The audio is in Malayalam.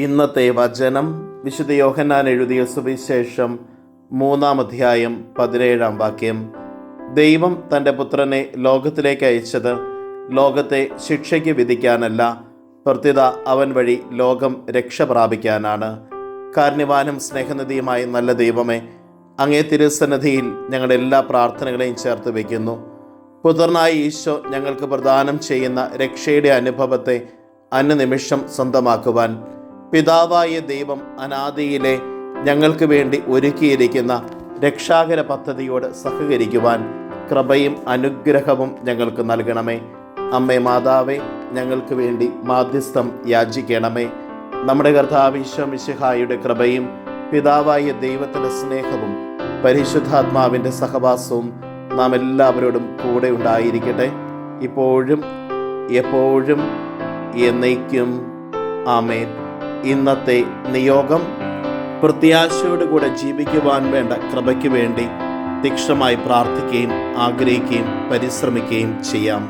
ഇന്നത്തെ വചനം വിശുദ്ധ യോഹന്നാൻ എഴുതിയ സുവിശേഷം 3-ാം അധ്യായം 17-ാം വാക്യം. ദൈവം തൻ്റെ പുത്രനെ ലോകത്തിലേക്ക് അയച്ചത് ലോകത്തെ ശിക്ഷയ്ക്ക് വിധിക്കാനല്ല, പ്രത്യുത അവൻ വഴി ലോകം രക്ഷ പ്രാപിക്കാനാണ്. കാരുണ്യവാനും സ്നേഹനിധിയുമായ നല്ല ദൈവമേ, അങ്ങേ തിരുസന്നിധിയിൽ ഞങ്ങളുടെ എല്ലാ പ്രാർത്ഥനകളെയും ചേർത്ത് വയ്ക്കുന്നു. പുത്രനായ ഈശോ ഞങ്ങൾക്ക് പ്രദാനം ചെയ്യുന്ന രക്ഷയുടെ അനുഭവത്തെ അനുനിമിഷം സ്വന്തമാക്കുവാൻ പിതാവായ ദൈവം അനാദിയിലെ ഞങ്ങൾക്ക് വേണ്ടി ഒരുക്കിയിരിക്കുന്ന രക്ഷാകര പദ്ധതിയോട് സഹകരിക്കുവാൻ കൃപയും അനുഗ്രഹവും ഞങ്ങൾക്ക് നൽകണമേ. അമ്മേ മാതാവേ, ഞങ്ങൾക്ക് വേണ്ടി മാധ്യസ്ഥം യാചിക്കണമേ. നമ്മുടെ കർത്താവ് ഈശോ മിശിഹായുടെ കൃപയും പിതാവായ ദൈവത്തിൻ്റെ സ്നേഹവും പരിശുദ്ധാത്മാവിൻ്റെ സഹവാസവും നാം എല്ലാവരോടും കൂടെ ഉണ്ടായിരിക്കട്ടെ, ഇപ്പോഴും എപ്പോഴും എന്നേക്കും. ആമേൻ. ഇന്നത്തെ നിയോഗം: പ്രത്യാശയോടുകൂടെ ജീവിക്കുവാൻ വേണ്ട കൃപയ്ക്ക് വേണ്ടി തീക്ഷ്ണമായി പ്രാർത്ഥിക്കുകയും ആഗ്രഹിക്കുകയും പരിശ്രമിക്കുകയും ചെയ്യാം.